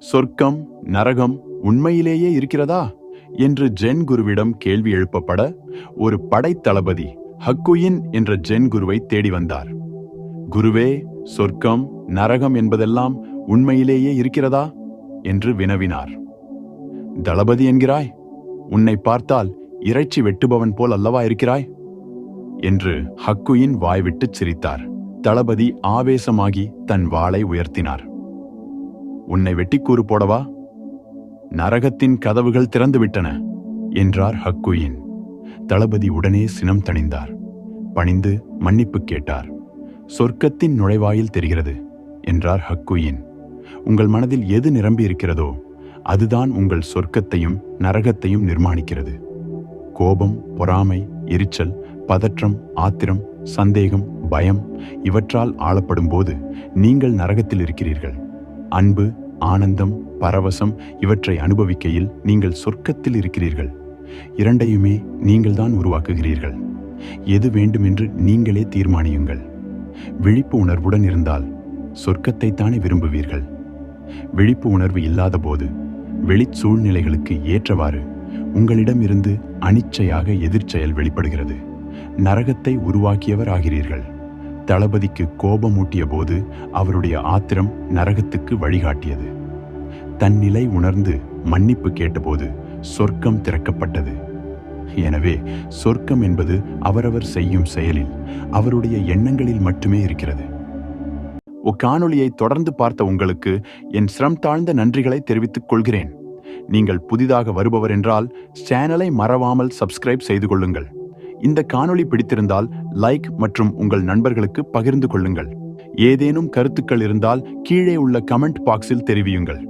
சொர்க்கம், நரகம் உண்மையிலேயே இருக்கிறதா என்று ஜென் குருவிடம் கேள்வி எழுப்பப்பட ஒரு படைத்தளபதி ஹக்குயின் என்ற ஜென் குருவை தேடி வந்தார். குருவே, சொர்க்கம், நரகம் என்பதெல்லாம் உண்மையிலேயே இருக்கிறதா என்று வினவினார். தளபதி என்கிறாய்? உன்னை பார்த்தால் இறைச்சி வெட்டுபவன் போல் அல்லவா இருக்கிறாய் என்று ஹக்குயின் வாய்விட்டு சிரித்தார். தளபதி ஆவேசமாகி தன் வாளை உயர்த்தினார். உன்னை வெட்டிக்கூறு போடவா? நரகத்தின் கதவுகள் திறந்துவிட்டன என்றார் ஹக்குயின். தளபதி உடனே சினம் தணிந்தார். பணிந்து மன்னிப்பு கேட்டார். சொர்க்கத்தின் நுழைவாயில் தெரிகிறது என்றார் ஹக்குயின். உங்கள் மனதில் எது நிரம்பி இருக்கிறதோ அதுதான் உங்கள் சொர்க்கத்தையும் நரகத்தையும் நிர்மாணிக்கிறது. கோபம், பொறாமை, எரிச்சல், பதற்றம், ஆத்திரம், சந்தேகம், பயம் இவற்றால் ஆளப்படும் போது நீங்கள் நரகத்தில் இருக்கிறீர்கள். அன்பு, ஆனந்தம், பரவசம் இவற்றை அனுபவிக்கையில் நீங்கள் சொர்க்கத்தில் இருக்கிறீர்கள். இரண்டையுமே நீங்கள்தான் உருவாக்குகிறீர்கள். எது வேண்டுமென்று நீங்களே தீர்மானியுங்கள். விழிப்பு உணர்வுடன் இருந்தால் சொர்க்கத்தைத்தானே விரும்புவீர்கள். விழிப்பு உணர்வு இல்லாத போது வெளிச் சூழ்நிலைகளுக்கு ஏற்றவாறு உங்களிடமிருந்து அனிச்சையாக எதிர்ச்செயல் வெளிப்படுகிறது. நரகத்தை உருவாக்கியவர் ஆகிறீர்கள். தளபதிக்கு கோபமூட்டிய போது அவருடைய ஆத்திரம் நரகத்துக்கு வழிகாட்டியது. தன் நிலை உணர்ந்து மன்னிப்பு கேட்டபோது சொர்க்கம் திறக்கப்பட்டது. எனவே சொர்க்கம் என்பது அவரவர் செய்யும் செயலில், அவருடைய எண்ணங்களில் மட்டுமே இருக்கிறது. காணொளியை தொடர்ந்து பார்த்த உங்களுக்கு என் சிரம் தாழ்ந்த நன்றிகளை தெரிவித்துக் கொள்கிறேன். நீங்கள் புதிதாக வருபவர் என்றால் சேனலை மறவாமல் சப்ஸ்கிரைப் செய்து கொள்ளுங்கள். இந்த காணொளி பிடித்திருந்தால் லைக் மற்றும் உங்கள் நண்பர்களுக்கு பகிர்ந்து கொள்ளுங்கள். ஏதேனும் கருத்துக்கள் இருந்தால் கீழே உள்ள கமெண்ட் பாக்ஸில் தெரிவியுங்கள்.